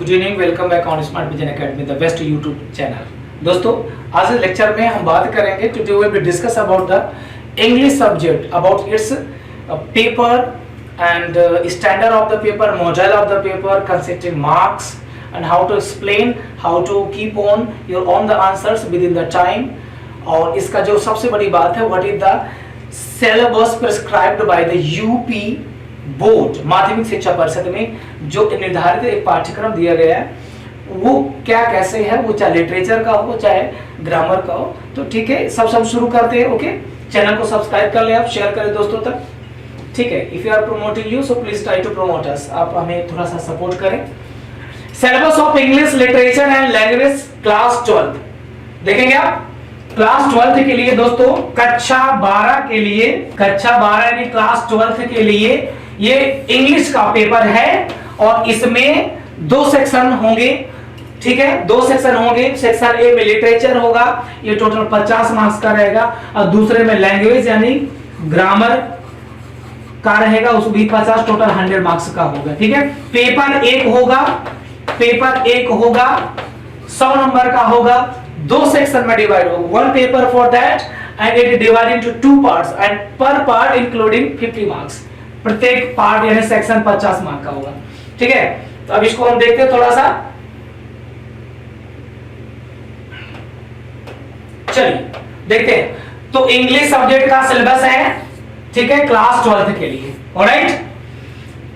Good evening, welcome back on smart vision academy the best YouTube channel. दोस्तों, आज इस lecture में हम बात करेंगे today we will discuss about the English subject, about its paper and standard of the paper, module of the paper, consisting marks, and how to explain, how to keep on your own the answers within the time। और इसका जो सबसे बड़ी बात है, what is the syllabus prescribed by the UP board, माध्यमिक शिक्षा परिषद में जो निर्धारित एक पाठ्यक्रम दिया गया है वो क्या कैसे है, वो चाहे लिटरेचर का हो चाहे ग्रामर का हो। तो ठीक है, सब शुरू करते हैं। ओके, चैनल को सब्सक्राइब कर ले, आप शेयर करें दोस्तों तक। ठीक है, if you are promoting you so please try to promote us, आप हमें थोड़ा सा सपोर्ट करें। Syllabus of English literature and language class 12 देखेंगे आप। क्लास 12 के लिए दोस्तों, कक्षा 12 के लिए, कक्षा 12 यानी क्लास 12 के लिए ये इंग्लिश का पेपर है और इसमें 2 सेक्शन होंगे। ठीक है, 2 सेक्शन होंगे। सेक्शन ए में लिटरेचर होगा, ये टोटल 50 मार्क्स का रहेगा, और दूसरे में लैंग्वेज यानी ग्रामर का रहेगा, उस भी 50, टोटल 100 मार्क्स का होगा। ठीक है, पेपर 1 होगा, पेपर 1 होगा 100 नंबर का होगा, 2 सेक्शन में डिवाइड होगा। 1 paper for that and it is divided into 2 parts and पर पार्ट इंक्लूडिंग 50 मार्क्स। प्रत्येक पार्ट यानी सेक्शन 50 मार्क का होगा। ठीक है, तो अब इसको हम देखते हैं थोड़ा सा। चलिए देखते हैं। तो इंग्लिश सब्जेक्ट का सिलेबस है, ठीक है, क्लास 12 के लिए। ऑलराइट,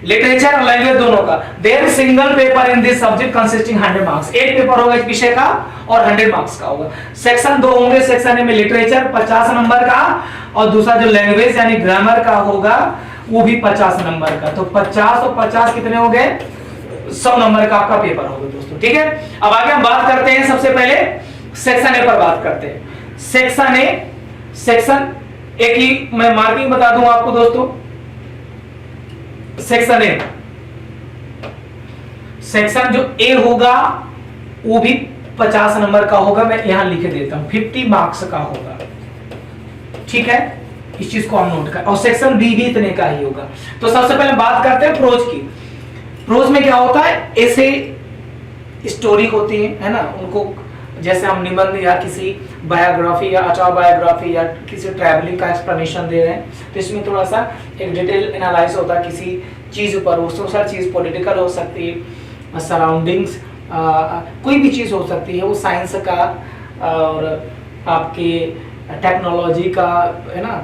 लिटरेचर और लैंग्वेज दोनों का। There single paper in this subject consisting 100 marks. एक पेपर होगा इस विषय का और 100 मार्क्स का होगा। सेक्शन 2 होंगे, सेक्शन ए में लिटरेचर 50 नंबर का और दूसरा जो लैंग्वेज यानी ग्रामर का होगा वो भी 50 नंबर का। तो 50 और 50 कितने हो गए? 100 नंबर का आपका पेपर होगा दोस्तों। ठीक है, अब आगे हम बात करते हैं। सबसे पहले सेक्शन ए पर बात करते हैं। सेक्शन ए, सेक्शन एक ही मैं मार्किंग बता दूं आपको दोस्तों। सेक्शन ए, सेक्शन जो ए होगा वो भी 50 नंबर का होगा। मैं यहां लिख देता हूं, 50 मार्क्स का होगा। ठीक है, इस चीज को हम नोट कर। और सेक्शन बी भी इतने का ही होगा। तो सबसे पहले बात करते हैं प्रोज की। प्रोज में क्या होता है? ऐसे स्टोरी होती है ना, उनको जैसे हम निबंध या किसी बायोग्राफी या ऑटोबायोग्राफी या किसी ट्रैवलिंग का एक्सप्लेनेशन दे रहे हैं, तो इसमें थोड़ा सा एक डिटेल एनालाइज होता है किसी चीज पर। वो सोशल चीज, पॉलिटिकल हो सकती है, सराउंडिंग्स, कोई भी चीज हो सकती है, वो साइंस का और आपके टेक्नोलॉजी का है ना,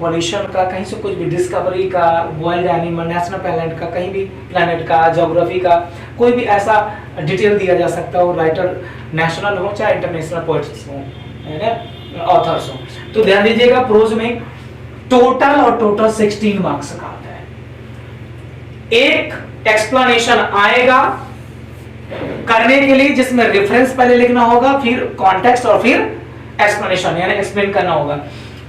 पॉल्यूशन का, कहीं से कुछ भी, डिस्कवरी का, वाइल्ड एनिमल, नेशनल प्लैनेट का, कहीं भी प्लैनेट का, ज्योग्राफी का, कोई भी ऐसा डिटेल दिया जा सकता है। वो राइटर नेशनल हो चाहे इंटरनेशनल पोएट्स हो, है ना, ऑथर्स हो। तो ध्यान दीजिएगा, प्रोज में टोटल 16 मार्क्स का आता है। एक एक्सप्लेनेशन आएगा करने के लिए जिसमें रेफरेंस पहले लिखना होगा, फिर कॉन्टेक्स्ट और फिर एक्सप्लेनेशन यानी एक्सप्लेन करना होगा,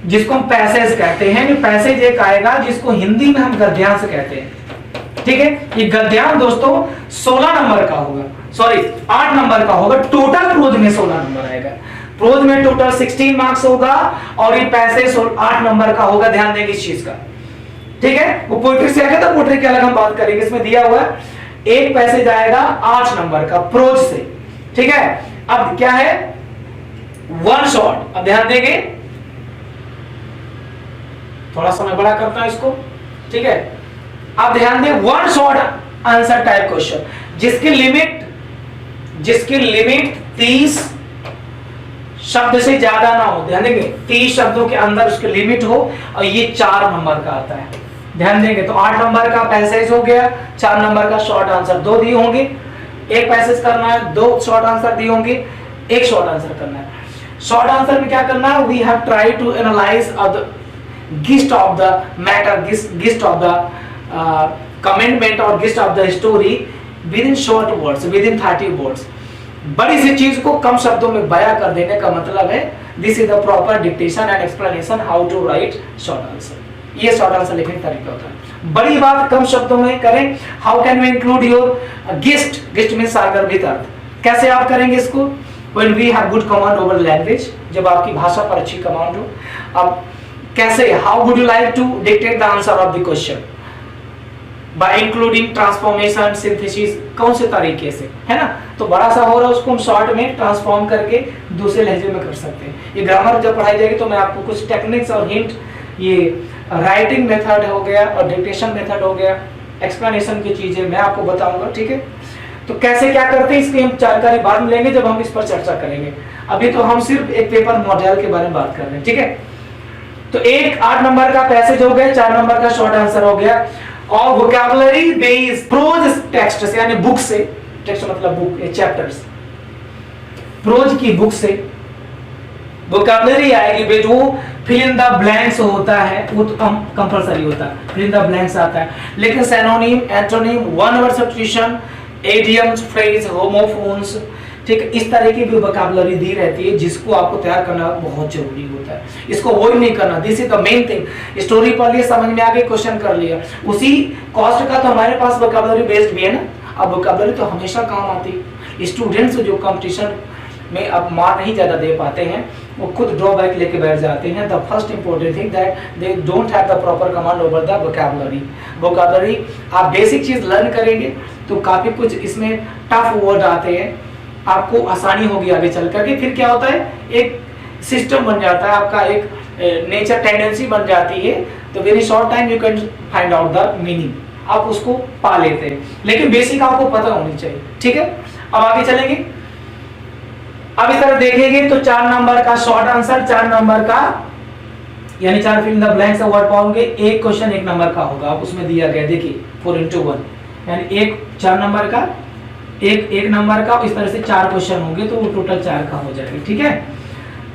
जिसको हम पैसेज कहते हैं। पैसेज एक आएगा जिसको हिंदी में हम गद्यांश कहते हैं। ठीक है, ये गद्यांश दोस्तों 16 नंबर का होगा, सॉरी 8 नंबर का होगा। टोटल प्रोज में 16 नंबर आएगा। प्रोज में टोटल 16 मार्क्स होगा और ये पैसेज 8 नंबर का होगा। ध्यान देंगे इस चीज का। ठीक है, वो पोएट्री से आएगा तो पोएट्री की अलग हम बात करेंगे। इसमें दिया हुआ है एक पैसेज आएगा 8 नंबर का प्रोज से। ठीक है, अब क्या है? 1 शॉट। अब ध्यान देंगे, थोड़ा सा मैं बड़ा करता हूं इसको। ठीक है, अब ध्यान दें, 1 शॉट आंसर टाइप क्वेश्चन जिसकी लिमिट 30 शब्द से ज्यादा ना हो। ध्यान देंगे, 30 शब्दों के अंदर उसकी लिमिट हो, और ये 4 नंबर का आता है। ध्यान देंगे, तो 8 नंबर का पैसेज हो गया, 4 नंबर का शॉर्ट आंसर 2 दिए होंगे। एक पैसेज करना है, 2 शॉर्ट आंसर दिए होंगे, एक शॉर्ट आंसर करना है। शॉर्ट आंसर में क्या करना है? We have try to analyze the gist of the matter, gist of the commitment और gist of the story within short words, within 30 words। बड़ी सी चीज को कम शब्दों में बयां कर देने का मतलब है this is the proper dictation and explanation how to write short answer. ये शॉर्ट आंसर लिखने का तरीका होता है। बड़ी बात कम शब्दों में करें। How can we include your gist? Gist means सार्वगर्भित अर्थ। कैसे आप करेंगे इसको? When we have good command over language, जब आपकी भाषा पर अच्छी कमांड हो। अब कैसे? How would you like to dictate the answer of the question? Bye including transformation synthesis, कौन से तरीके से, है ना। तो बड़ा सा हो रहा है उसको हम शॉर्ट में ट्रांसफॉर्म करके दूसरे लहजे में कर सकते हैं। ये ग्रामर जब पढ़ाई जाएगी तो मैं आपको कुछ टेक्निक्स और हिंट, ये राइटिंग मेथड हो गया और डिक्टेशन मेथड हो गया, एक्सप्लेनेशन की चीजें मैं आपको बताऊंगा, ठीक है। तो कैसे क्या करते हैं इसकी हम जानकारी बाद में लेंगे जब हम इस पर चर्चा करेंगे। अभी तो हम सिर्फ एक पेपर मॉडल के बारे में बात कर रहे हैं, ठीक है। तो एक 8 नंबर का पैसेज हो गया, 4 नंबर का शॉर्ट आंसर हो गया। और वोकैबुलरी बेस्ड प्रोज टेक्स्ट से, यानी बुक से, टेक्स्ट मतलब बुक, चैप्टर्स, प्रोज की बुक से वोकैबुलरी आएगी बेट। वो फिल इन द ब्लैंक्स होता है, वो तो कंपलसरी होता है, फिल इन द ब्लैंक्स आता है। लेकिन synonym, antonym, one word substitution, idioms, phrase, homophones, ठीक है, इस तरह की भी वोकैबुलरी दी रहती है जिसको आपको तैयार करना बहुत जरूरी होता है। इसको अवॉइड नहीं करना, this is the main thing. Story पढ़ लिया, समझ में आ गई, क्वेश्चन कर लिया, उसी कॉस्ट का तो हमारे पास वोकैबुलरी बेस्ड भी है ना। अब वोकैबुलरी तो हमेशा काम आती है। स्टूडेंट्स जो कंपटीशन में अब मार्क नहीं ज्यादा दे पाते हैं, वो खुद ड्रॉबैक लेके बैठ जाते हैं। The first important thing that they don't have the proper command over the vocabulary. Vocabulary आप बेसिक चीज लर्न करेंगे तो काफी कुछ इसमें टफ वर्ड आते हैं, आपको आसानी होगी आगे चल करके। फिर क्या होता है, एक सिस्टम बन जाता है आपका, एक नेचर टेंडेंसी बन जाती है। तो very short time you can find out the meaning, आप उसको पा लेते हैं। लेकिन बेसिक आपको पता होनी चाहिए, ठीक है। अब आगे चलेंगे। अब इस तरह देखेंगे तो 4 नंबर का शॉर्ट आंसर, 4 नंबर का यानी 4 fill in the blanks word पाओगे। एक क्वेश्चन 1 नंबर का होगा, उसमें दिया गया, देखिए 4x1, यानी एक 4 नंबर का, एक नंबर का, इस तरह से 4 क्वेश्चन होंगे तो वो टोटल 4 का हो जाएगा, ठीक है।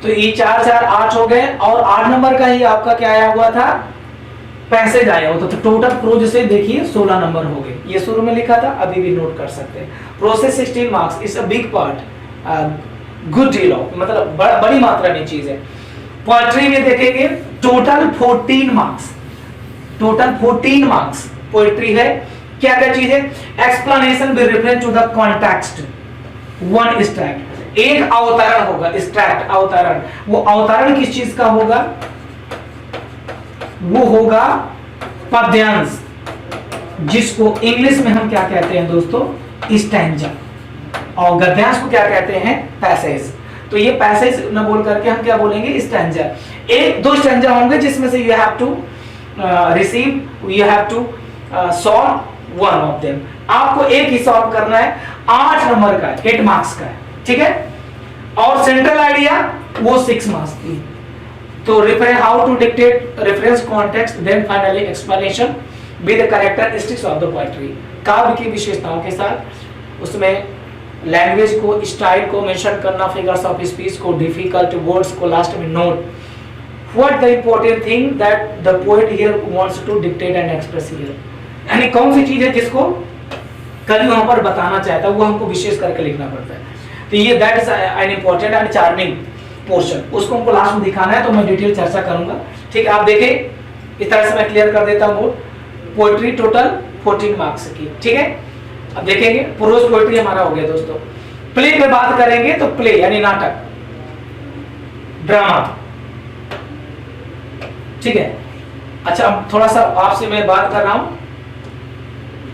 तो ये 4 4 8 हो गए। और 8 नंबर का ही आपका क्या आया हुआ था, पैसेज आया हुआ था। तो टोटल प्रोज से देखिए 16 नंबर हो गए। ये शुरू में लिखा था, अभी भी नोट कर सकते हैं। Process 16 marks is a big part, good deal of, मतलब बड़ी मात्रा में चीज है। पोएट्री में देखेंगे total 14 marks, total 14 marks poetry है। क्या क्या चीज है, explanation with reference to the context, one extract, एक अवतरण होगा, एक्सट्रैक्ट अवतरण। वो अवतरण किस चीज का होगा, वो होगा पद्यांश, जिसको इंग्लिश में हम क्या कहते हैं दोस्तों, स्टैंजा, और गद्यांश को क्या कहते हैं, पैसेज। तो ये पैसेज न बोल करके हम क्या बोलेंगे, स्टैंजा। एक दो स्टैंजा होंगे जिसमें से you have to receive, you have to solve one of them. आपको एक ही सॉल्व करना है, 8 नंबर का, 8 मार्क्स का है, ठीक है। और सेंट्रल आइडिया वो 6 मार्क्स की। तो reference, how to dictate reference context, then finally explanation with the characteristics of the poetry, काव्य की विशेषताओं के साथ। उसमें लैंग्वेज को, स्टाइल को मेंशन करना, फिगर्स ऑफ स्पीच को, डिफिकल्ट वर्ड्स को लास्ट में note, what the important thing that the poet here wants to dictate and express here, यानी कौन सी चीज है जिसको कवि वहां पर बताना चाहता है, वो हमको विशेष करके लिखना पड़ता है। तो ये that is an important and charming portion, उसको हमको लास्ट में दिखाना है, तो मैं डिटेल चर्चा करूंगा, ठीक है। आप देखें इस तरह से मैं क्लियर कर देता हूं। पोएट्री टोटल 14 मार्क्स की, ठीक है। अब देखेंगे प्रोज पोएट्री हमारा हो गया दोस्तों। प्ले पे बात करेंगे तो प्ले यानी नाटक, ड्रामा, ठीक है। अच्छा, अब थोड़ा सा आपसे मैं बात कर रहा हूं,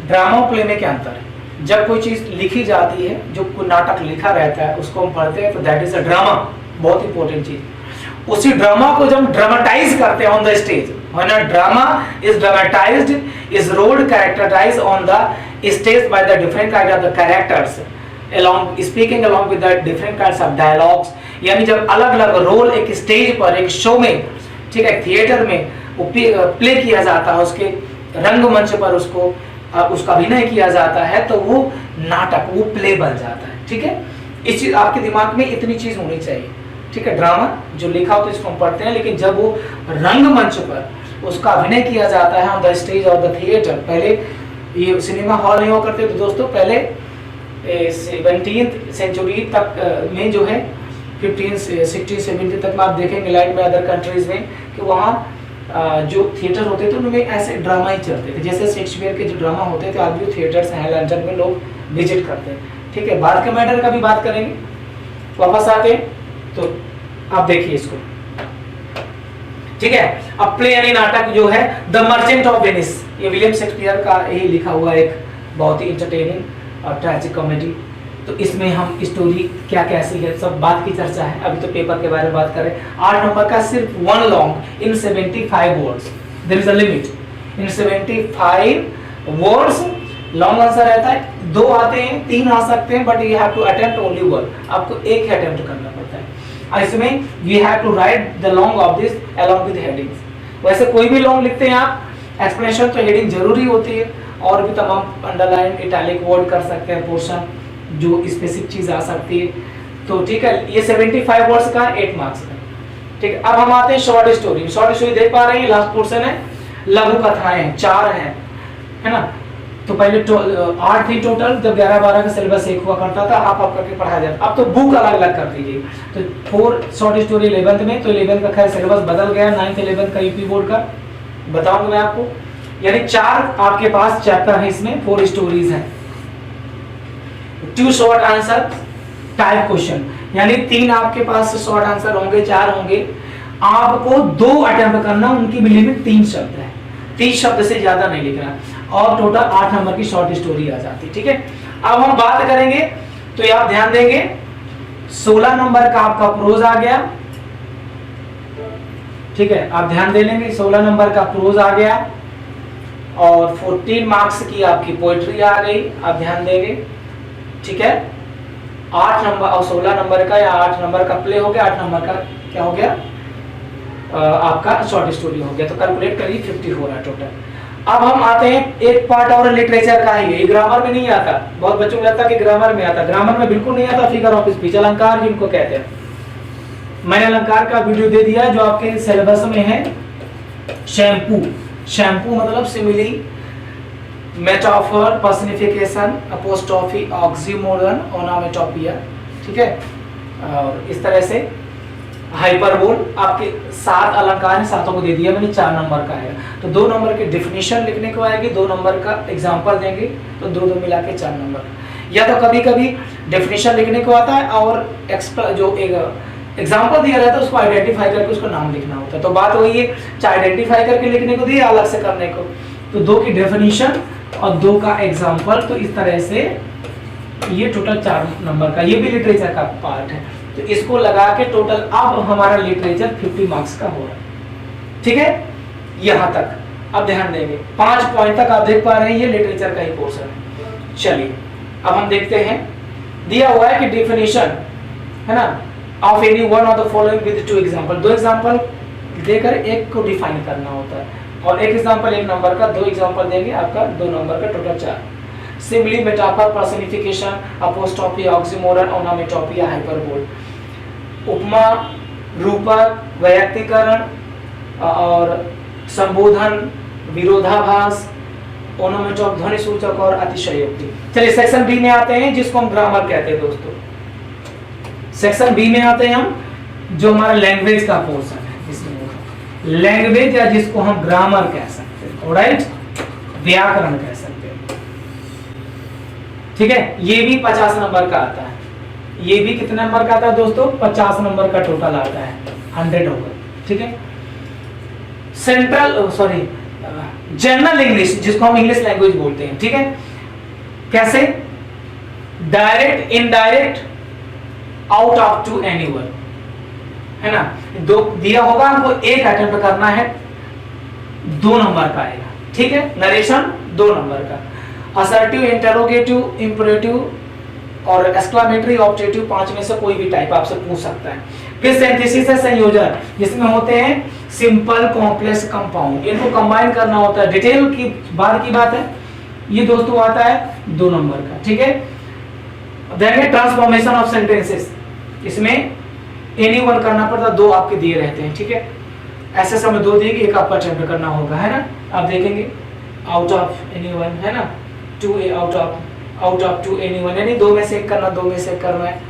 ड्रामा और प्ले में क्या अंतर है। जब कोई चीज लिखी जाती है, जो कोई नाटक लिखा रहता है उसको हम पढ़ते हैं, तो दैट इज अ ड्रामा, बहुत इंपॉर्टेंट चीज। उसी ड्रामा को जब ड्रामेटाइज करते हैं on the stage, when a drama is dramatized, is rolled, characterized on the stage by the different kind of the characters, along speaking along with the different kinds of dialogues, यानी जब अलग अलग role एक stage पर, एक show में, ठीक है, थिएटर में प्ले किया जाता है, उसके रंगमंच पर उसका अभिनय किया जाता है, तो वो नाटक, वो प्ले बन जाता है, ठीक है। इस चीज आपके दिमाग में इतनी चीज होनी चाहिए, ठीक है। ड्रामा जो लिखा हो तो इसको हम पढ़ते हैं, लेकिन जब वो रंगमंच पर उसका अभिनय किया जाता है on the stage of the theatre, पहले ये सिनेमा हॉल नहीं हुआ करते तो दोस्तों, पहले 17th सेंचुरी तक में जो है, 15 16 17 तक में आप देखेंगे लाइट में अदर कंट्रीज में कि वहाँ जो थिएटर होते थे उनमें ऐसे ड्रामा ही चलते थे। जैसे शेक्सपियर के जो ड्रामा होते थे, आज भी थिएटर्स हैं लंदन में, लोग विजिट करते हैं, ठीक है। भारत के मैटर का भी बात करेंगे। वापस आते हैं तो आप देखिए इसको, ठीक है। अब प्ले यानी नाटक जो है द मर्चेंट ऑफ वेनिस, ये विलियम शेक्सपियर का यही लिखा हुआ एक बहुत ही इंटरटेनिंग और ट्रैजिक कॉमेडी। तो इसमें हम स्टोरी क्या कैसी है सब बात की चर्चा है, अभी तो पेपर के बारे में बात करें। 8 नंबर का सिर्फ 1 long in 75 words, there is a limit in 75 words long answer रहता है। 2 आते हैं, 3 आ सकते हैं, but you have to attempt only 1, आपको एक ही अटेम्प्ट करना पड़ता है। इसमें we have to write the long of this along with headings. वैसे कोई भी लॉन्ग लिखते हैं आप, एक्सप्लेनेशन तो हेडिंग जरूरी होती है, और भी तमाम अंडरलाइन इटैलिक वर्ड कर सकते हैं, पोर्शन जो स्पेसिफिक चीज आ सकती है। तो ठीक है, ये 75 वर्ड्स का 8 मार्क्स का। ठीक है, अब हम आते हैं शॉर्ट स्टोरी। शॉर्ट स्टोरी देख पा रहे हैं, लास्ट पोर्शन है, लघु कथाएं हैं, 4 हैं, है ना। तो पहले 8 थी टोटल, जब 11-12 का सिलेबस एक हुआ करता था, आप करके पढ़ाया जाता। अब तो बुक अलग अलग कर दीजिए। तो 4 शॉर्ट स्टोरी 11th में, तो 11th का खैर सिलेबस बदल गया, 9th 11th का यूपी बोर्ड का बताऊंगा मैं आपको। यानी 4 आपके पास चैप्टर है, इसमें 4 स्टोरीज हैं। 2 शॉर्ट आंसर टाइप क्वेश्चन, यानी 3 आपके पास शॉर्ट आंसर होंगे, 4 होंगे। आपको 2 अटेम्प्ट करना, उनकी भी लिमिट 3 शब्द है, 30 शब्द से ज्यादा नहीं लिखना, और टोटल 8 नंबर की शॉर्ट स्टोरी आ जाती। ठीक है, अब हम बात करेंगे, तो ये आप ध्यान देंगे 16 नंबर का आपका प्रोज आ गया। ठीक है, आप ध्यान दे लेंगे 16 नंबर का प्रोज आ गया, और 14 मार्क्स की आपकी पोएट्री आ गई, आप ध्यान देंगे। ठीक है, 8 नंबर और 16 नंबर का, या 8 नंबर का प्ले हो गया, 8 नंबर का क्या हो गया, आपका शॉर्ट स्टोरी हो गया। तो कैलकुलेट करिए 50 हो रहा है टोटल। अब हम आते हैं एक पार्ट और लिटरेचर का ही है, ग्रामर में नहीं आता, बहुत बच्चों को लगता है कि ग्रामर में आता, ग्रामर में बिल्कुल नहीं आता। फिगर ऑफ स्पीच, अलंकार जिनको कहते हैं, मैंने अलंकार का वीडियो दे दिया जो आपके सिलेबस में है। शैम्पू, शैम्पू मतलब simile, metaphor, personification, apostrophe, oxymoron, onomatopoeia. ठीक है, और इस तरह से हाइपरबोल, आपके 7 अलंकार हैं, 7 को दे दिया मैंने, 4 नंबर का है। तो 2 नंबर की डेफिनेशन लिखने को आएगी, 2 नंबर का एग्जांपल देंगे, तो 2 मिला के 4 नंबर। या तो कभी कभी डेफिनेशन लिखने को आता है, और एक्स्ट्रा जो एक एग्जांपल दिया रहता है उसको आइडेंटिफाई करके उसको नाम लिखना होता है। तो बात वही है, चाहे आइडेंटिफाई करके लिखने को दिया, अलग से करने को, तो 2 की डेफिनेशन और 2 का एग्जाम्पल। तो इस तरह से ये टोटल 4 नंबर का, ये भी लिटरेचर का पार्ट है। तो इसको लगा के टोटल अब हमारा लिटरेचर 50 मार्क्स का हो रहा है। ठीक है, यहां तक अब ध्यान देंगे, 5 पॉइंट तक आप देख पा रहे हैं, ये लिटरेचर का ही पोर्शन है। चलिए अब हम देखते हैं, दिया हुआ है कि डेफिनेशन है ना, of any one of the following with 2 example. 2 example देकर एक को डिफाइन करना होता है, और एक एग्जांपल 1 नंबर का, 2 एग्जांपल देंगे आपका 2 नंबर का, total 4। Simile, metaphor, personification, apostrophe, oxymoron, onomatopoeia, hyperbole. उपमा, रूपक, वैयक्तिकरण और संबोधन, विरोधाभास, ओनोमेटोप, ध्वनि सूचक और अतिशयोक्ति। चलिए सेक्शन बी में आते हैं, जिसको हम ग्रामर कहते हैं दोस्तों। सेक्शन बी में आते हैं हम, जो हमारा लैंग्वेज का पोर्शन है, इसमें लैंग्वेज या जिसको हम ग्रामर कह सकते हैं, ऑलराइट, व्याकरण कह सकते हैं। ठीक है, ये भी 50 नंबर का आता है, ये भी कितने नंबर का आता है दोस्तों, 50 नंबर का टोटल आता है, 100 होगा। ठीक है, सेंट्रल सॉरी जनरल इंग्लिश, जिसको हम इंग्लिश लैंग्वेज बोलते हैं। ठीक है, कैसे, direct, indirect, out of two anyone, है ना। 2 दिया होगा, हमको एक अटेम्प्ट करना है, 2 नंबर का आएगा। ठीक है, नरेशन 2 नंबर का, असर्टिव, इंटरोगेटिव, इंपरेटिव और एक्सक्लेमेटरी, ऑब्जेक्टिव, 5 में से कोई भी टाइप आपसे पूछ सकता है। फिर सिंथेसिस है, संयोजन, जिसमें होते हैं सिंपल, कॉम्प्लेक्स, कंपाउंड, इनको कंबाइन करना होता है। डिटेल की बाद की बात है, ये दोस्तों आता है 2 नंबर का। ठीक है, देंगे ट्रांसफॉर्मेशन ऑफ सेंटेंसेस, इसमें एनी वन करना पड़ता, 2 आपके दिए रहते हैं। ठीक है, ऐसे समय 2 दिए, एक आपका अटेम्प्ट करना होगा, है ना। आप देखेंगे आउट ऑफ एनी वन, है ना, 2 आउट ऑफ 2 एनी वन, यानी 2 में से एक करना, 2 में से एक करना है।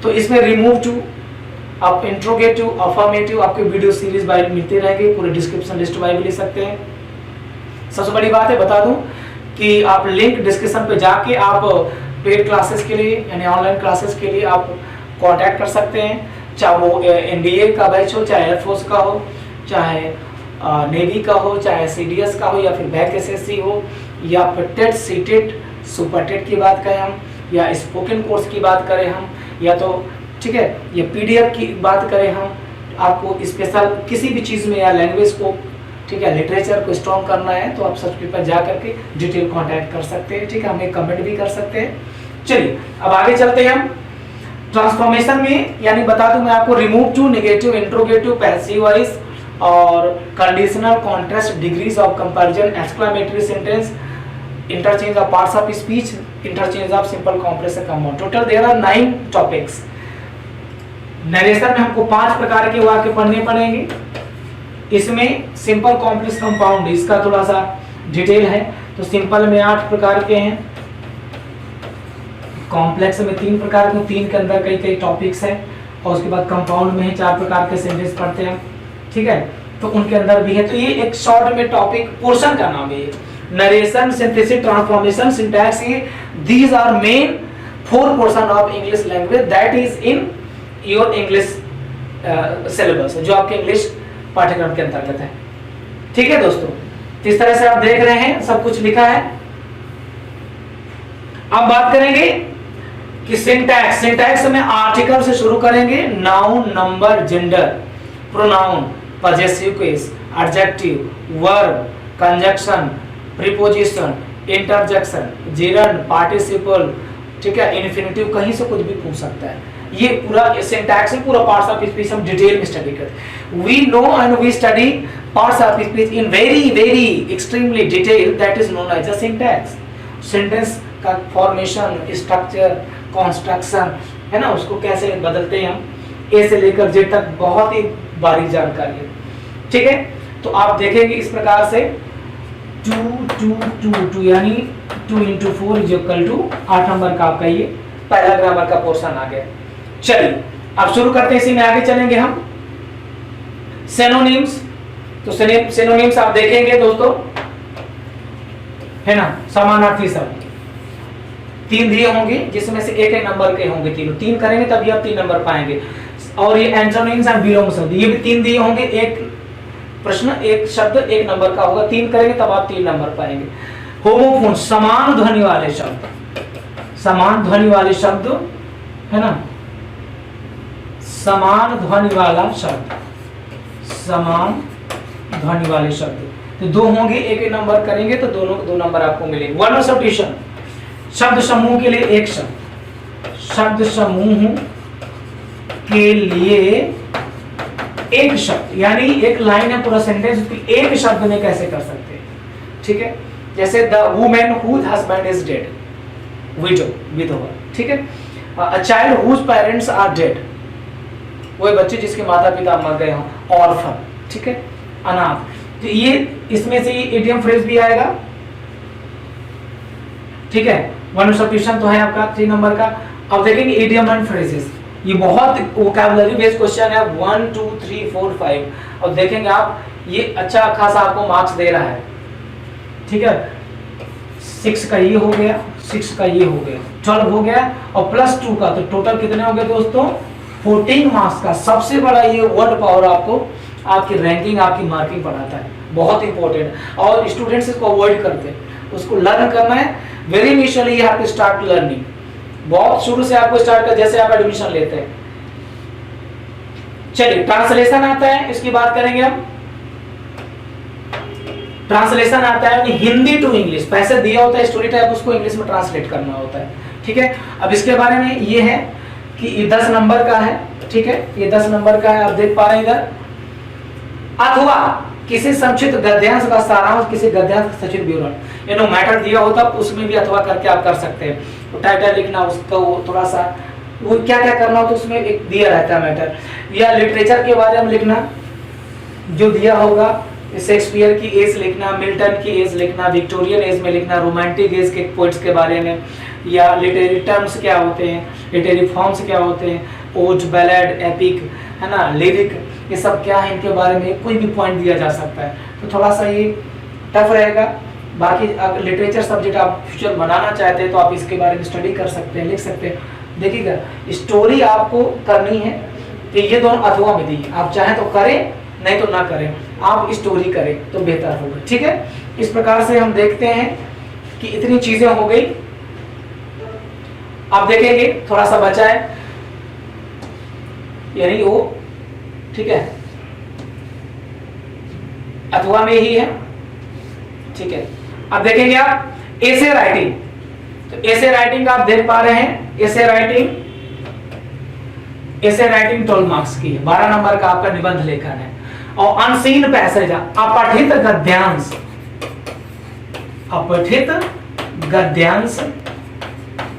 तो इसमें रिमूव टू, आप इंट्रोगेटिव, अफर्मेटिव, आपके वीडियो सीरीज बाय मिलते रहेंगे, पूरे डिस्क्रिप्शन लिस्ट बाय भी ले सकते हैं। सबसे बड़ी बात है, बता दूं कि आप लिंक डिस्क्रिप्शन पे जाके आप पेड क्लासेस के लिए यानी ऑनलाइन क्लासेस के लिए आप कांटेक्ट कर सकते हैं, चाहे वो एनडीए का बैच हो, चाहे एयरफोर्स का हो, चाहे नेवी का हो, चाहे CDS का हो, या फिर बैक SSC हो, या फिर टेट, सीटेट, सुपर टेट की बात करें हम, या स्पोकन कोर्स की बात करें हम, या तो ठीक है ये PDF की बात करें हम, आपको स्पेशल किसी भी चीज़ में या लैंग्वेज को, ठीक है, लिटरेचर को स्ट्रॉन्ग करना है तो आप सब्सक्रिप्ट पर जा करके डिटेल कांटेक्ट कर सकते हैं, ठीक है, हमें कमेंट भी कर सकते हैं। चलिए अब आगे चलते हैं हम ट्रांसफॉर्मेशन में, यानी बता दूं मैं आपको, remove to, negative, interrogative, passive voice और conditional, contrast, degrees of comparison, exclamatory sentence, interchange of parts of speech, interchange of simple, complex, compound. Total there are 9 topics. Narration में हमको 5 प्रकार के वाक्य पढ़ने पड़ेंगे। इसमें सिंपल, कॉम्प्लेक्स, कंपाउंड इसका थोड़ा सा डिटेल है। तो सिंपल में 8 प्रकार के हैं, कॉम्प्लेक्स में 3 प्रकार के, 3 के अंदर कई कई टॉपिक्स हैं, और उसके बाद कंपाउंड में 4 प्रकार के सेंटेंस पढ़ते हैं, ठीक है, तो उनके अंदर भी है। तो ये एक शॉर्ट में टॉपिक पोर्शन का नाम है, नरेशन, सिंथेसिस, ट्रांसफॉर्मेशन, सिंटैक्स, ये these are main 4 portion of English language that is in your English syllabus, जो आपके इंग्लिश पाठ्यक्रम के अंतर्गत है, ठीक है दोस्तों। इस तरह से आप देख रहे हैं सब कुछ लिखा है। अब बात करेंगे कि सिंटैक्स, सिंटैक्स में आर्टिकल से शुरू करेंगे, noun, number, gender, pronoun, possessive case, adjective, verb, conjunction, preposition, interjection, gerund, participle, ठीक है, इन्फिनिटिव, कहीं से कुछ भी पूछ सकता है। ये पूरा सिंटैक्स है, पूरा पार्ट्स ऑफ स्पीच हम डिटेल में स्टडी करते हैं। We know and we study parts of speech in very very extremely detail, that is known as a syntax. Sentence का फॉर्मेशन, स्ट्रक्चर, कंस्ट्रक्शन है ना, उसको कैसे बदलते हैं हम, ए से लेकर जेड तक बहुत ही बारीक जानकारी है, ठीक है। तो आप देखेंगे इस प्रकार से 2 2 2 2 यानी 2 × 4 = 8 नंबर का आपका ये पहला ग्रामर का पोर्शन आ गया। चलिए अब शुरू करते हैं, इसी में आगे चलेंगे हम। सिनोनिम्स, तो सिनोनिम्स आप देखेंगे दोस्तों, है ना, समानार्थी शब्द 3 दिए होंगे, जिसमें से एक एक नंबर के होंगे, तीनों 3 करेंगे तभी आप 3 नंबर पाएंगे। और ये एंटोनिम्स एंड विलोम शब्द, ये भी 3 दिए होंगे, एक प्रश्न, एक शब्द 1 नंबर का होगा, 3 करेंगे तब आप 3 नंबर पाएंगे। होमोफोन, समान ध्वनि वाले शब्द, समान ध्वनि वाले शब्द, है ना, समान ध्वनि वाला शब्द, समान ध्वनि वाले शब्द, तो 2 होंगे, एक एक नंबर करेंगे तो दोनों 2 नंबर आपको मिलेंगे। वर्ण सब्स्टिट्यूशन, शब्द समूह के लिए एक शब्द, शब्द समूह के लिए एक शब्द, यानी एक लाइन है पूरा सेंटेंस, उसकी एक शब्द में कैसे कर सकते हैं, ठीक है। जैसे the woman whose husband is dead, widow, विधवा, ठीक है। A child whose parents are dead, वो बच्चे जिसके माता पिता मर गए हों, ऑर्फन, ठीक है, अनाथ। तो ये इसमें से इडियम फ्रेज भी आएगा, ठीक है। वर्ण सब्स्टिट्यूशन तो है आपका 3 नंबर का। अब देखेंगे इडियम एंड फ्रेजेस, ये बहुत वोकैबुलरी बेस्ड क्वेश्चन है, 1 2 3 4 5। अब देखेंगे आप, ये अच्छा खासा आपको मार्क्स दे रहा है, ठीक है। 6 का ये हो गया, 6 का ये हो गया, 12 हो गया, और +2 का, तो टोटल कितने हो गए दोस्तों, 14 मार्क्स का। सबसे बड़ा ये वर्ड पावर आपको आपकी रैंकिंग, आपकी मार्किंग बढ़ाता है, बहुत इंपॉर्टेंट। और स्टूडेंट्स इसको अवॉइड करते हैं, उसको लर्न करना है। Very initially you have to start learning, बहुत शुरू से आपको स्टार्ट कर, जैसे आप एडमिशन लेते हैं। चलिए ट्रांसलेशन आता है, इसकी बात करेंगे हम। ट्रांसलेशन आता है हिंदी टू इंग्लिश, पैसे दिया होता है स्टोरी टाइप, उसको इंग्लिश में ट्रांसलेट करना होता है, ठीक है। अब इसके बारे में ये है कि ये 10 नंबर का है, ठीक है, ये 10 नंबर का है, आप देख पा रहे हैं इधर। अथवा किसी संक्षिप्त गद्यांश का सारांश, किसी गद्यांश का संक्षिप्त विवरण, ये नो मैटर दिया होता उसमें भी अथवा करके आप कर सकते हैं। तो टाइटल लिखना, उसका वो थोड़ा सा वो क्या क्या करना हो तो उसमें एक दिया रहता है मैटर, या लिटरेचर के बारे में लिखना जो दिया होगा, शेक्सपियर की एज लिखना, मिल्टन की एज लिखना, विक्टोरियन एज में लिखना, रोमांटिक एज के पोइट्स के बारे में, या लिटरेरी टर्म्स क्या होते हैं, लिटरेरी फॉर्म्स क्या होते हैं, ओड, बैलेड, एपिक, है ना, लिरिक, ये सब क्या है, इनके बारे में कोई भी पॉइंट दिया जा सकता है। तो थोड़ा सा ये टफ रहेगा। बाकी अगर लिटरेचर सब्जेक्ट आप फ्यूचर बनाना चाहते हैं तो आप इसके बारे में स्टडी कर सकते हैं, लिख सकते हैं। देखिएगा स्टोरी आपको करनी है तो ये दोनों अथवा में दी, आप चाहें तो करें नहीं तो ना करें, आप स्टोरी करें तो बेहतर होगा। ठीक है, इस प्रकार से हम देखते हैं कि इतनी चीजें हो गई। आप देखेंगे थोड़ा सा बचा है, यानी वो, ठीक है, अथवा में ही है। ठीक है, अब देखेंगे आप एसे राइटिंग, तो एसे राइटिंग आप देख पा रहे हैं, एसे राइटिंग 12 मार्क्स की है, 12 नंबर का आपका निबंध लेखन है। और अनसीन पैसेज, अपठित गद्यांश, अपठित गद्यांश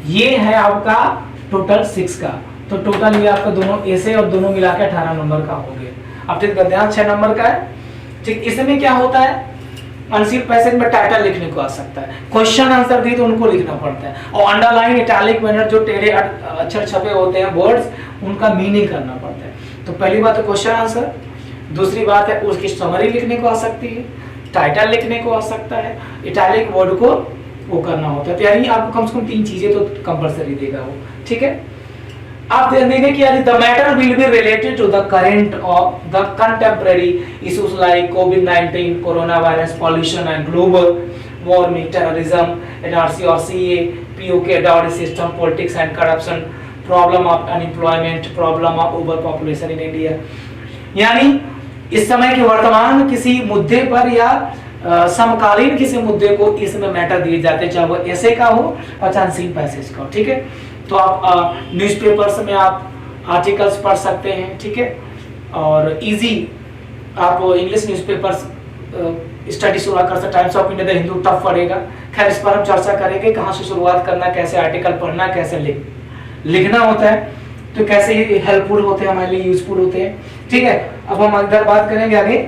ये है आपका टोटल 6 का, तो टोटल ये आपका दोनों ऐसे और दोनों मिला के 18 नंबर का हो गया। अपठित गद्यांश 6 नंबर का है। ठीक, इसमें क्या होता है, अनसीन पैसेज में टाइटल लिखने को आ सकता है, क्वेश्चन आंसर दी तो उनको लिखना पड़ता है, और अंडरलाइन इटैलिक बैनर जो टेढ़े अक्षर छपे होते हैं वर्ड्स, उनका मीनिंग करना पड़ता है। तो पहली बात है क्वेश्चन आंसर, दूसरी बात है उसकी समरी लिखने को आ सकती है, टाइटल लिखने को आ सकता है, इटैलिक वर्ड को वो करना होता है। तो यानी आपको कम से कम 3 चीजें तो कंपलसरी देगा वो। ठीक है, आप ध्यान देंगे कि यदि the matter will be related to the current of the contemporary issues like कोविड-19, corona virus, pollution and global warming, terrorism, NRC और CA, PoK, dowry system, politics and corruption, problem of unemployment, problem of over population in India. यानी इस समय के वर्तमान किसी मुद्दे पर या समकालीन किसी मुद्दे को इसमें मैटर दिए जाते हैं, चाहे वो ऐसे का हो और चाहे अनसीन पैसेज का हो। ठीक है, तो आप न्यूज़पेपर्स में आप आर्टिकल्स पढ़ सकते हैं। ठीक है, और इजी आप इंग्लिश न्यूज़पेपर्स स्टडी शुरुआत कर सकते, times of India, the Hindu tough पड़ेगा। खैर इस पर हम चर्चा करेंगे कहाँ से शुरुआत करना, कैसे आर्टिकल पढ़ना, कैसे लिखना होता है, तो कैसे हेल्पफुल होते हैं, हमारे लिए यूजफुल होते हैं। ठीक है, अब हम इधर बात करेंगे आगे।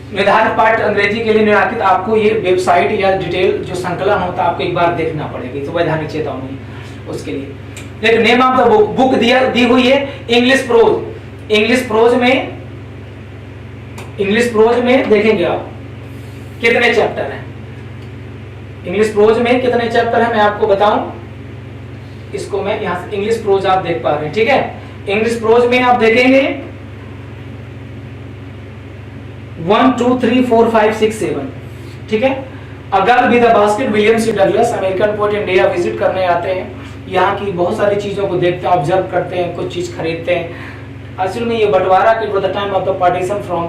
निर्धारित पाठ अंग्रेजी के लिए निराकृत, आपको ये वेबसाइट या डिटेल जो संकलन होता है आपको एक बार देखना पड़ेगी, तो वैधानिक चेतावनी उसके लिए। देखो नेम ऑफ द बुक दी हुई है इंग्लिश प्रोज। इंग्लिश प्रोज में देखेंगे आप कितने चैप्टर हैं, इंग्लिश प्रोज में कितने चैप्टर हैं मैं आपको बताऊं। इसको मैं यहां से इंग्लिश प्रोज आप देख पा रहे हैं। ठीक है, इंग्लिश प्रोज में आप देखेंगे 1 2 3 4 5 6 7। ठीक है, अगर with the basket William C Douglas American poet India visit करने आते हैं, यहाँ की बहुत सारी चीजों को देखते हैं, ऑब्जर्व करते हैं, कुछ चीज खरीदते हैं। असल में ये बंटवारा कि the time of the partition from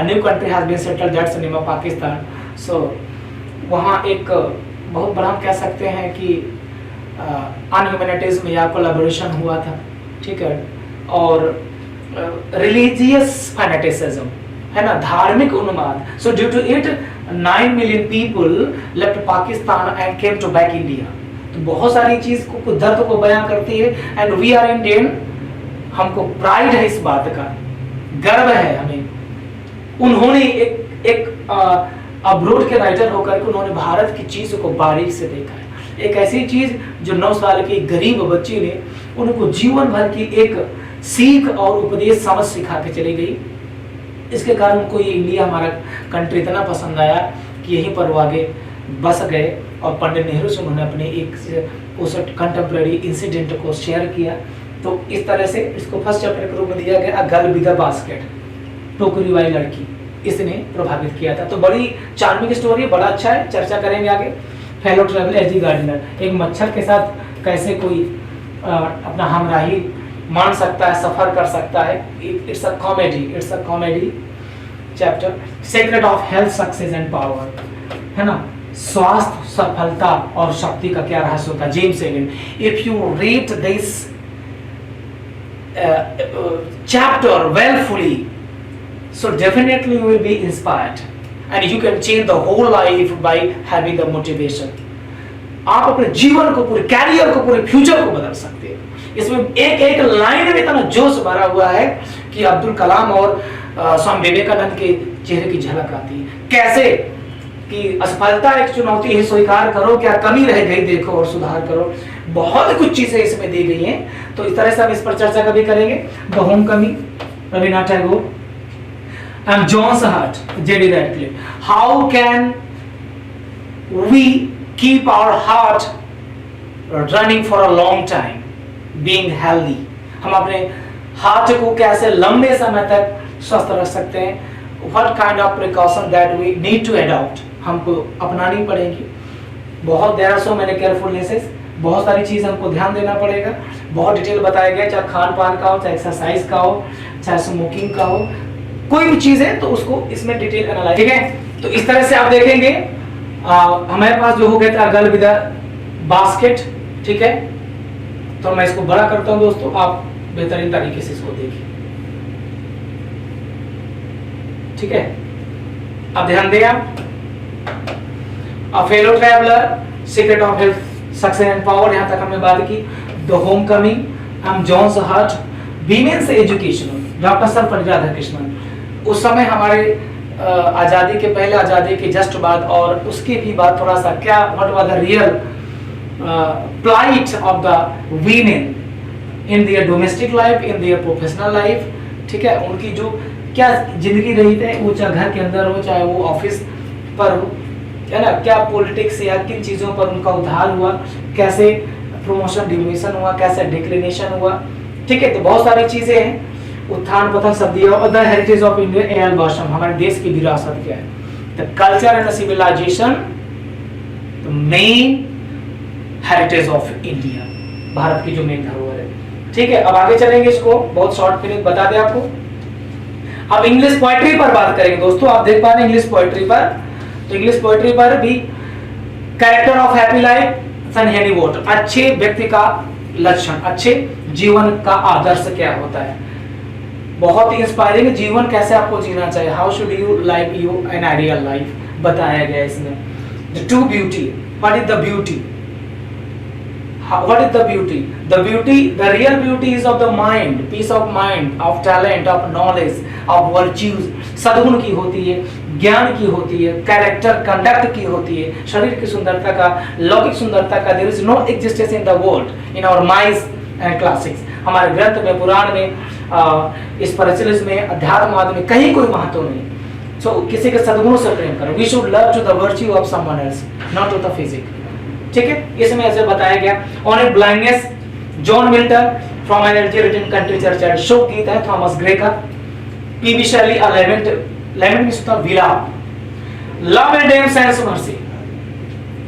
new country has been settled, that's the name of Pakistan. सो वहाँ एक बहुत बड़ा हम कह सकते हैं कि अनह्यूमैनिटीज्म या कोलैबोरेशन हुआ था। ठीक है, और रिलीजियस फैनेटिसिज्म है ना, धार्मिक उन्माद। So due to it 9 million people left Pakistan and came to back India. तो बहुत सारी चीज को दर्द को बयां करती है, एंड वी आर इंडियन, हमको प्राइड है इस बात का, गर्व है हमें। उन्होंने एक अब्रोड के राइटर होकर के उन्होंने भारत की चीज को बारीक से देखा है। एक ऐसी चीज जो 9 साल की गरीब बच्ची ने उनको जीवन भर की एक सीख और उपदेश समझ सिखा के चली गई। इसके कारण उनको ये इंडिया हमारा कंट्री इतना पसंद आया कि यहीं पर वो आगे बस गए, और पंडित नेहरू से उन्होंने अपने एक उस कंटेम्प्रेरी इंसिडेंट को शेयर किया। तो इस तरह से इसको फर्स्ट चैप्टर के रूप में दिया गया, गर्ल विद द बास्केट, टोकरी वाली लड़की, इसने प्रभावित किया था। तो बड़ी चार्मिंग स्टोरी है, बड़ा अच्छा है, चर्चा करेंगे आगे। फेलो ट्रेवलर एजी गार्डनर, एक मच्छर के साथ कैसे कोई अपना हमराही मान सकता है, सफर कर सकता है। It's a comedy chapter. Secret of health, success and power, है ना, स्वास्थ्य, सफलता और शक्ति का क्या रहस्य होता है, James Allen. If you read this chapter wellfully, so definitely you will be inspired and you can change the whole life by having the motivation. आप अपने जीवन को, पूरे कैरियर को, पूरे फ्यूचर को बदल सकते हैं। इसमें एक एक लाइन में इतना जोश भरा हुआ है कि अब्दुल कलाम और स्वामी विवेकानंद के चेहरे की झलक आती है। कैसे कि असफलता एक चुनौती है, स्वीकार करो, क्या कमी रह गई देखो और सुधार करो। बहुत कुछ चीजें इसमें दी गई हैं, तो इस तरह से हम इस पर चर्चा कभी करेंगे। The home coming, Rabindranath Tagore, and John's Hart, J.D. Radcliffe. How can we keep our heart running for a long time, being healthy? हम अपने हार्ट को कैसे लंबे समय तक स्वस्थ रख सकते हैं, what kind of precaution that we need to adopt, हमको अपनानी पड़ेगी। बहुत there are so many carefulnesses, बहुत सारी चीज हमको ध्यान देना पड़ेगा, बहुत डिटेल बताया गया, चाहे खान पान का हो, चाहे एक्सरसाइज का हो, चाहे स्मोकिंग का हो, कोई भी चीज है तो उसको इसमें डिटेल एनालाइज, ठीक है। तो इस तरह से आप देखेंगे हमारे पास जो हो गया था गर्ल विद बास्केट, ठीक है। तो मैं इसको बड़ा करता हूं दोस्तों, आप बेहतरीन तरीके से इसको देखिए, ठीक है। अब ध्यान दें आप, a fellow traveller, secret of health, success and power, यहां तक हमने बात की। द होम कमिंग, हम John's hurt, women's education, doctor Sarvepalli Radhakrishnan. उस समय हमारे आजादी के पहले, आजादी के जस्ट बाद और उसके भी बाद थोड़ा सा क्या, what was the real plight of the women in their domestic life, in their professional life, ठीक है। उनकी जो क्या जिंदगी रही थी, वो चाहे घर के अंदर हो चाहे वो ऑफिस पर हो, है ना, क्या पॉलिटिक्स या किन चीजों पर उनका उद्धार हुआ, कैसे प्रमोशन डिमोशन हुआ, कैसे डिक्लिनेशन हुआ, ठीक है। तो बहुत सारी चीजें हैं, उत्थान पतन सब दिया। और the heritage of India, L Basham, हमारे देश की विरासत क्या है, the culture and civilization, the main heritage of India, Bharat की जो मेन धरोहर है, ठीक है। अब आगे चलेंगे, इसको बहुत शॉर्ट फिनिश बता दें आपको। अब इंग्लिश पोएट्री पर बात करेंगे दोस्तों, आप देख पा रहे हैं इंग्लिश पोएट्री पर, तो इंग्लिश पोएट्री पर भी कैरेक्टर ऑफ हैप्पी लाइफ सन हेनी वोट, अच्छे व्यक्ति का लक्षण, अच्छे जीवन का आदर्श क्या होता है, बहुत ही इंस्पायरिंग जीवन कैसे आपको जीना चाहिए, how should you live you an ideal life बताया गया इसमें। The true beauty, what is the beauty, what is the beauty, the beauty, the real beauty is of the mind, peace of mind, of talent, of knowledge, of virtues, सद्गुण की होती है, ज्ञान की होती है, कैरेक्टर कंडक्ट की होती है, शरीर की सुंदरता का, लौकिक सुंदरता का, there is no existence in the world, in our minds and classics, हमारे ग्रंथ में, पुराण में, इस परिचय में, अध्यात्म आदि में कहीं कोई महत्व नहीं। So किसी के सद्गुणों से प्रेम करो, we should love to the virtue of someone else, not to the physique, ठीक है। इसमें ऐसे बताया गया। On a blindness, John Milton, from energy written country church and शोक गीत है थॉमस ग्रे का। पीबी शैली, अ लेमेंट, लेमेंट मींस होता विलाप। Love and M sense mercy,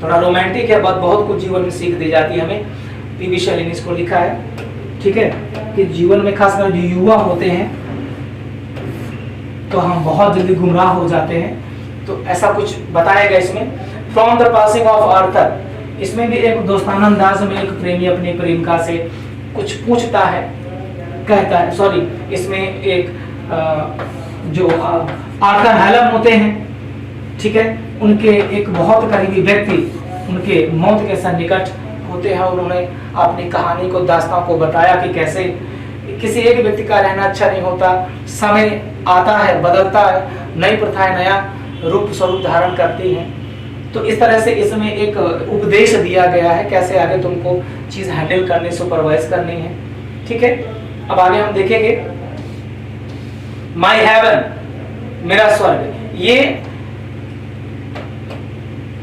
थोड़ा रोमांटिक है, बहुत कुछ जीवन में सीख दी जाती है हमें। पीबी शैली ने इसको लिखा है, ठीक है, कि जीवन में खासकर जो युवा होते हैं तो हम बहुत जल्दी गुमराह हो जाते हैं, तो ऐसा कुछ बताया गया इसमें। From the passing of Arthur, इसमें भी एक दोस्ताना अंदाज में एक प्रेमी अपनी प्रेमिका से कुछ पूछता है, कहता है, सॉरी, इसमें एक जो आर्थर हैलम होते हैं, ठीक है, उनके एक बहुत करीबी व्यक्ति उनके मौत के सन्निकट होते हैं, उन्होंने अपनी कहानी को, दास्तान को बताया कि कैसे किसी एक व्यक्ति का रहना अच्छा नहीं होता, समय आता है, बदलता है, नई प्रथाएं नया रूप स्वरूप धारण करती हैं। तो इस तरह से इसमें एक उपदेश दिया गया है कैसे आगे तुमको चीज हैंडल करनी, सुपरवाइज करनी है, ठीक है। अब आगे हम देखेंगे माय हेवन, मेरा स्वर्ग, ये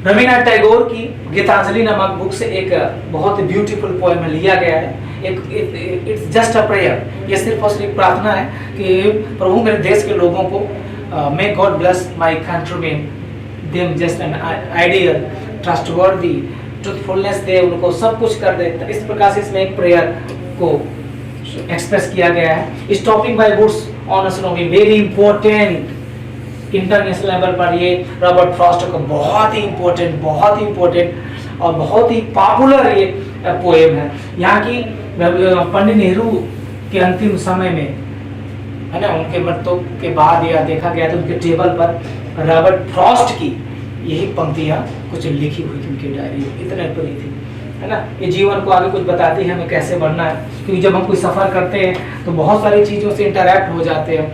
रवीन्द्रनाथ टैगोर की गीतांजलि नामक बुक से एक बहुत ब्यूटीफुल पोएम लिया गया है। इट्स जस्ट अ प्रेयर, ये सिर्फ और सिर्फ प्रार्थना है कि प्रभु मेरे देश के लोगों को, may God bless my countryman, them just an ideal, trustworthy, truthfulness they, उनको सब कुछ कर दे। इस प्रकार से इसमें एक प्रेयर को एक्सप्रेस किया गया है। स्टॉपिंग बाय गुड्स ऑन असनोमी, वेरी इंपॉर्टेंट, इंटरनेशनल लेवल पर ये रॉबर्ट फ्रॉस्ट का बहुत ही इंपॉर्टेंट और बहुत ही पॉपुलर ये पोएम है। यहाँ की पंडित नेहरू के अंतिम समय में, है ना, उनके मृत्यु के बाद या देखा गया तो उनके टेबल पर रॉबर्ट फ्रॉस्ट की यही पंक्तियां कुछ लिखी हुई थी उनकी डायरी में, इतने प्रिय थी, है ना। ये जीवन को आगे कुछ बताती है हमें कैसे बढ़ना है, क्योंकि जब हम कोई सफर करते हैं तो बहुत सारी चीजों से इंटरैक्ट हो जाते हैं,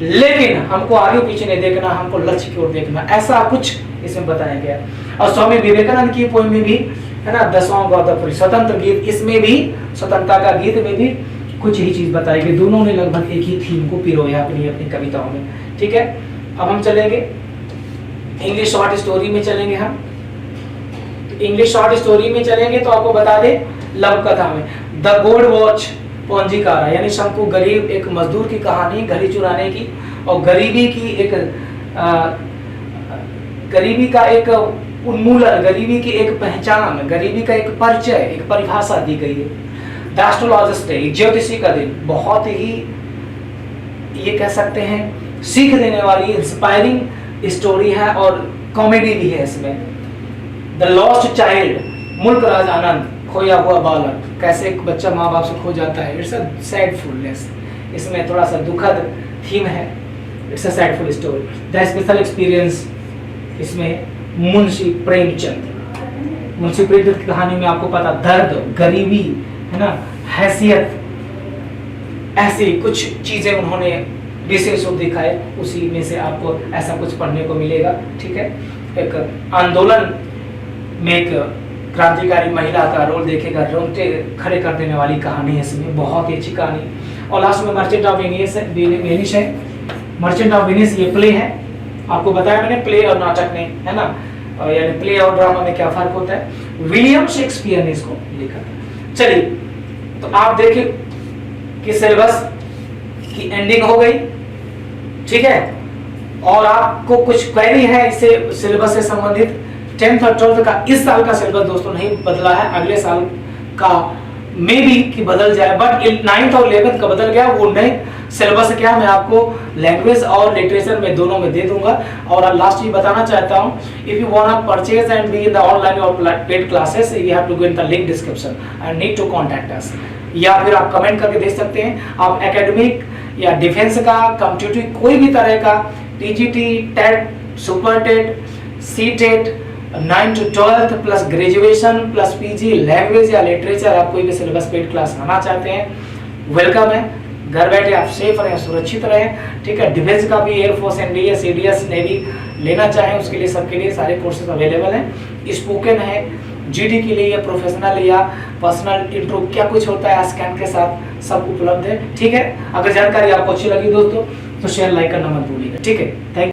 लेकिन हमको आगे पीछे नहीं देखना, हमको लक्ष्य की ओर देखना, ऐसा कुछ इसमें बताया गया। और स्वामी विवेकानंद की पोएम में भी, है ना, the song of the free, स्वतंत्र गीत, इसमें भी स्वतंत्रता का गीत में भी कुछ ही चीज बताई गई। दोनों ने लगभग एक ही थीम को पिरोया अपनी अपनी कविताओं में, ठीक है। अब हम चलेंगे इंग्लिश शॉर्ट स्टोरी में चलेंगे हम। इंग्लिश शॉर्ट स्टोरी में चलेंगे तो आपको बता दें लव कथा में द गोल्ड वॉच पोंजीकारा यानी शंकु गरीब एक मजदूर की कहानी, घड़ी चुराने की और गरीबी की एक गरीबी का एक उन्मूलन, गरीबी की एक पहचान, गरीबी का एक परिचय, एक परिभाषा दी गई है। द एस्ट्रोलॉजर्स डे, ज्योतिषी का दिन, बहुत ही ये कह सकते हैं सीख देने वाली इंस्पायरिंग स्टोरी है और कॉमेडी भी है इसमें। द लॉस्ट चाइल्ड, मुल्क राज आनंद, खोया हुआ बालक, कैसे एक बच्चा माँ बाप से खो जाता है। इट्स अ सैडफुलनेस, इसमें थोड़ा सा दुखद थीम है। It's a sadful story. The special experience, इसमें मुंशी प्रेमचंद, मुंशी प्रेमचंद की कहानी में आपको पता दर्द, गरीबी है ना, हैसियत, ऐसी कुछ चीजें उन्होंने विशेष रूप दिखाए, उसी में से आपको ऐसा कुछ पढ़ने को मिलेगा। ठीक है, एक आंदोलन में एक क्रांतिकारी महिला का रोल देखेगा, रोंगटे खड़े कर देने वाली कहानी है इसमें, बहुत ही अच्छी कहानी। और लास्ट में मर्चेंट ऑफ वेनिस है। मर्चेंट ऑफ वेनिस ये प्ले है, आपको बताया मैंने प्ले और नाटक में, है ना, यानी प्ले और ड्रामा में क्या फर्क होता है। विलियम शेक्सपियर ने इसको लिखा था। चलिए, तो आप देखिए कि सिलेबस की एंडिंग हो गई। ठीक है, और आपको कुछ क्वेरी है इससे सिलेबस से संबंधित। 10th और 12th का इस साल का सिलेबस दोस्तों नहीं बदला है, अगले साल का मे बी कि बदल जाए, बट 9th और 11th का बदल गया। वो नए सिलेबस क्या मैं आपको लैंग्वेज और लिटरेचर में दोनों में दे दूंगा। और लास्ट ये बताना चाहता हूँ, if you want to purchase and be in the online और paid classes, you have to go in the link description and need to contact us, या फिर आप कमेंट करके दे सकते हैं। आप एकेडमिक या डिफेंस का, कॉम्पिटिटिव कोई भी तरह का, TGT, TET, super TET, C TET, 9 to 12th plus graduation plus PG, language या लिटरेचर, आप कोई भी सिलेबस पेड क्लास आना चाहते हैं, वेलकम है। घर बैठे आप सेफ रहें, सुरक्षित रहें। ठीक है, डिफेंस का भी, एयरफोर्स, एनडीएस, सीडीएस, नेवी लेना चाहें उसके लिए, सबके लिए सारे कोर्सेज अवेलेबल हैं। स्पोकन है, जीडी के लिए, प्रोफेशनल या पर्सनल इंट्रो क्या कुछ होता है स्कैन के साथ सब उपलब्ध है। ठीक है, अगर जानकारी आपको अच्छी लगी दोस्तों तो शेयर लाइक करना मत भूलिएगा। ठीक है, थैंक यू।